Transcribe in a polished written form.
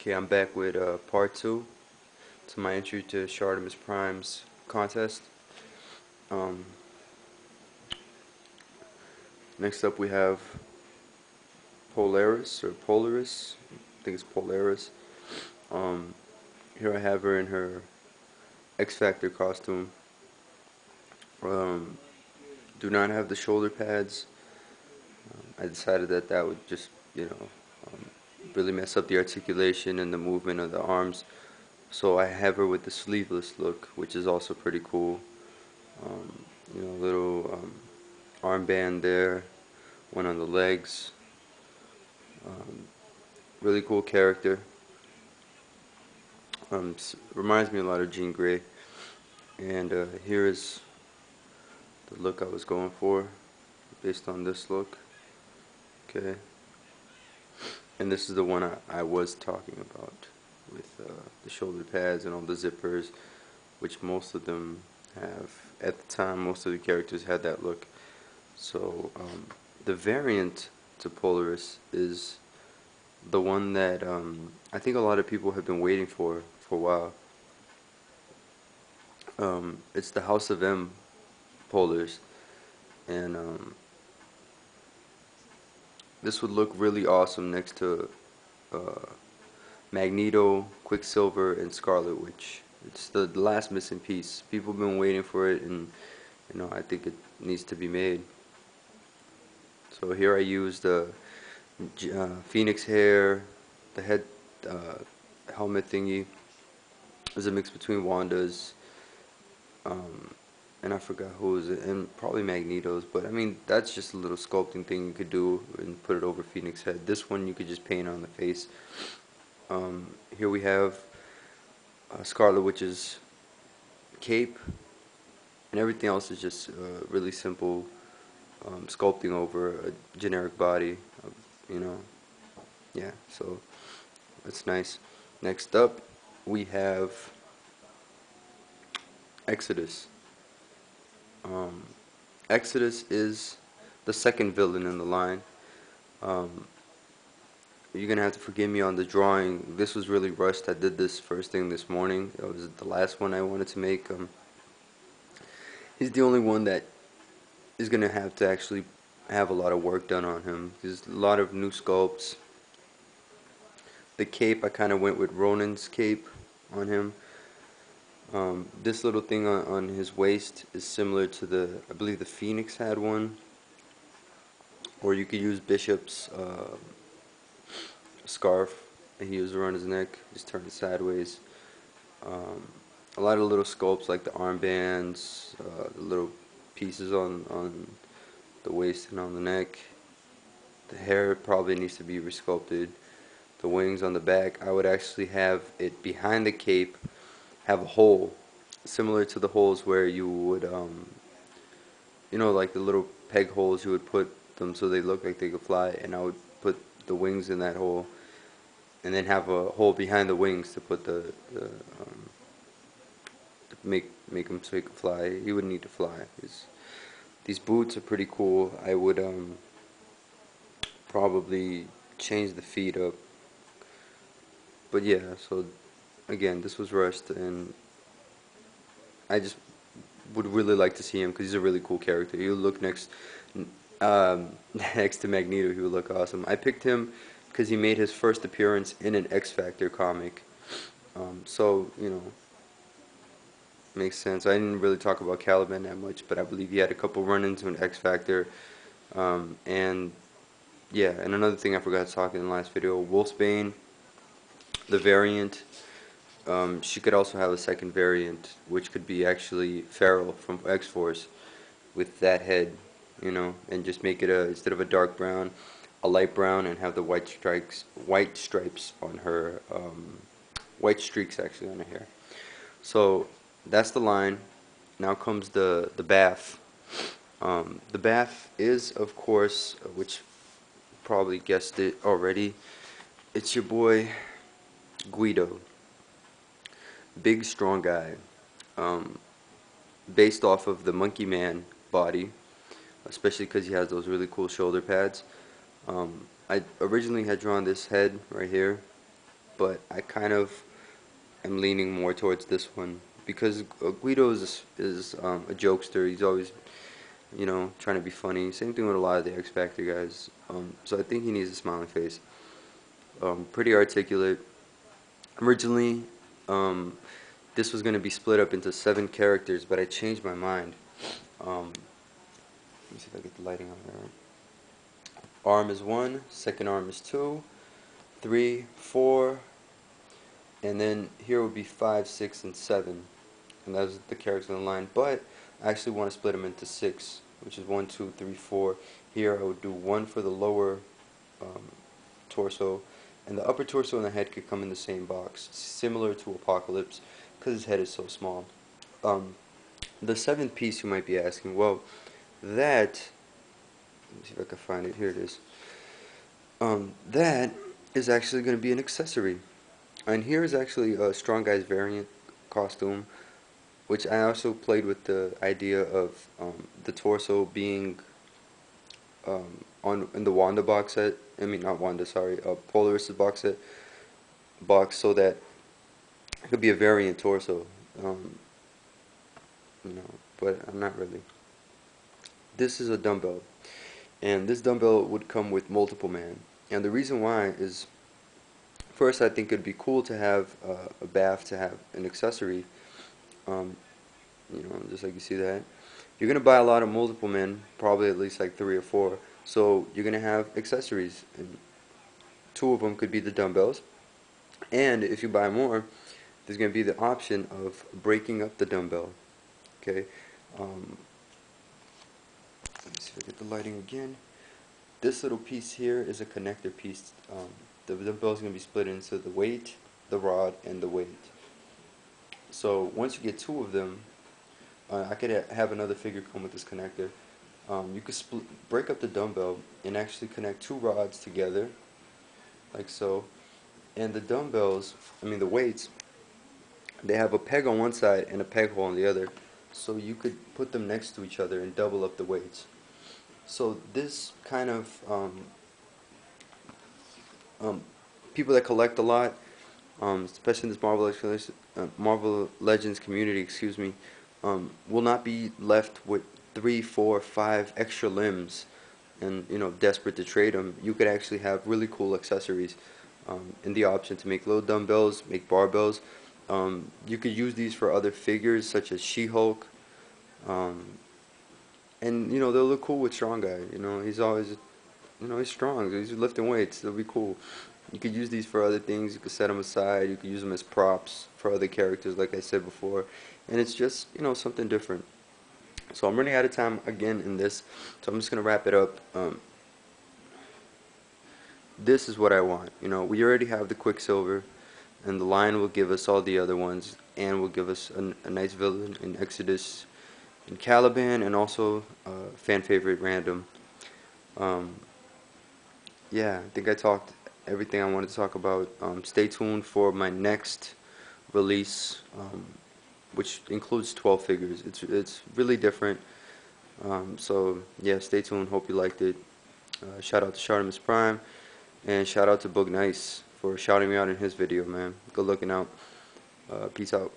Okay, I'm back with part 2 to my entry to ShartimusPrime's contest. Um, Next up we have Polaris. I think it's Polaris. Um, Here I have her in her X Factor costume. Um, do not have the shoulder pads. I decided that that would just, um, really mess up the articulation and the movement of the arms. So I have her with the sleeveless look, which is also pretty cool. Little armband there, one on the legs. Um, Really cool character. Reminds me a lot of Jean Grey. And here is the look I was going for, based on this look. Okay. And this is the one I was talking about, with the shoulder pads and all the zippers, which most of them have. At the time, most of the characters had that look. So the variant to Polaris is the one that I think a lot of people have been waiting for a while. It's the House of M Polars, and this would look really awesome next to uh, Magneto, Quicksilver, and Scarlet Witch. It's the last missing piece. People have been waiting for it, and I think it needs to be made. So here I used the Phoenix hair, the head helmet thingy. Is a mix between Wanda's, and I forgot who was it, and probably Magneto's. But I mean, that's just a little sculpting thing you could do and put it over Phoenix head. This one you could just paint on the face. Here we have Scarlet Witch's cape, and everything else is just really simple sculpting over a generic body. You know, yeah. So that's nice. Next up, we have Exodus. Exodus is the second villain in the line. Um, you're gonna have to forgive me on the drawing. This was really rushed. I did this first thing this morning. It was the last one I wanted to make. He's the only one that is gonna have to actually have a lot of work done on him. There's a lot of new sculpts. The cape, I kind of went with Ronin's cape on him. This little thing on his waist is similar to I believe the Phoenix had one. Or you could use Bishop's scarf that he used around his neck, just turn it sideways. A lot of little sculpts like the armbands, the little pieces on the waist and on the neck. The hair probably needs to be resculpted. The wings on the back, I would actually have it behind the cape, have a hole, similar to the holes where you would, like the little peg holes you would put them so they look like they could fly, and I would put the wings in that hole, and then have a hole behind the wings to put to make him so he could fly. He would need to fly. These boots are pretty cool. I would probably change the feet up. But yeah, so again, this was rushed, and I just would really like to see him because he's a really cool character. He would look next to Magneto. He would look awesome. I picked him because he made his first appearance in an X Factor comic. So makes sense. I didn't really talk about Caliban that much, but I believe he had a couple run-ins with X Factor. And yeah, and another thing I forgot to talk in the last video, Wolfsbane, the variant. She could also have a second variant, which could be actually Feral from X-Force with that head, and just make it instead of a dark brown, a light brown, and have the white stripes on her, white streaks actually on her hair. So that's the line. Now comes the bath. The bath is, of course, which probably guessed it already, it's your boy Guido. Big, strong guy, based off of the Monkey Man body, especially because he has those really cool shoulder pads. I originally had drawn this head right here, but I kind of am leaning more towards this one because Guido is a jokester. He's always, you know, trying to be funny. Same thing with a lot of the X Factor guys. So I think he needs a smiling face. Pretty articulate. Originally, this was going to be split up into 7 characters, but I changed my mind. Let me see if I get the lighting on there. Arm is 1, second arm is 2, 3, 4, and then here would be 5, 6, and 7. And that's the characters in the line. But I actually want to split them into 6, which is 1, 2, 3, 4. Here I would do 1 for the lower torso, and the upper torso and the head could come in the same box, similar to Apocalypse, because his head is so small. The 7th piece, you might be asking, well, that, let me see if I can find it, here it is. That is actually going to be an accessory. And here is actually a Strong Guy's variant costume, which I also played with the idea of the torso being in the Wanda box set. I mean, not Wanda, sorry, Polaris box set so that it could be a variant torso. You know, but I'm not really. This is a dumbbell, and this dumbbell would come with multiple man. And the reason why is, first, I think it'd be cool to have a bath to have an accessory. You know, just like you see that. You're gonna buy a lot of multiple men, probably at least like 3 or 4. So you're gonna have accessories, and 2 of them could be the dumbbells. And if you buy more, there's gonna be the option of breaking up the dumbbell. Okay. Let's see if I get the lighting again. This little piece here is a connector piece. The dumbbell is going to be split into the weight, the rod, and the weight. So once you get 2 of them, I could have another figure come with this connector. You could break up the dumbbell and actually connect 2 rods together, like so. And the dumbbells, I mean the weights, they have a peg on one side and a peg hole on the other. So you could put them next to each other and double up the weights. So this kind of people that collect a lot, especially in this Marvel Legends community, excuse me, will not be left with 3, 4, 5 extra limbs, and you know, desperate to trade them. You could actually have really cool accessories, and the option to make little dumbbells, make barbells. You could use these for other figures such as She-Hulk. And you know, they'll look cool with Strong Guy. You know, he's always, you know, he's strong. He's lifting weights. They'll be cool. You could use these for other things. You could set them aside. You could use them as props for other characters, like I said before. And it's just, you know, something different. So I'm running out of time again in this, so I'm just gonna wrap it up. This is what I want. You know, we already have the Quicksilver, and the line will give us all the other ones, and will give us a nice villain in Exodus, in Caliban, and also fan favorite Random. Yeah, I think I talked everything I wanted to talk about. Stay tuned for my next release, which includes 12 figures. It's really different. So yeah, stay tuned. Hope you liked it. Shout out to ShartimusPrime, and shout out to Boog Nice for shouting me out in his video, man. Good looking out. Peace out.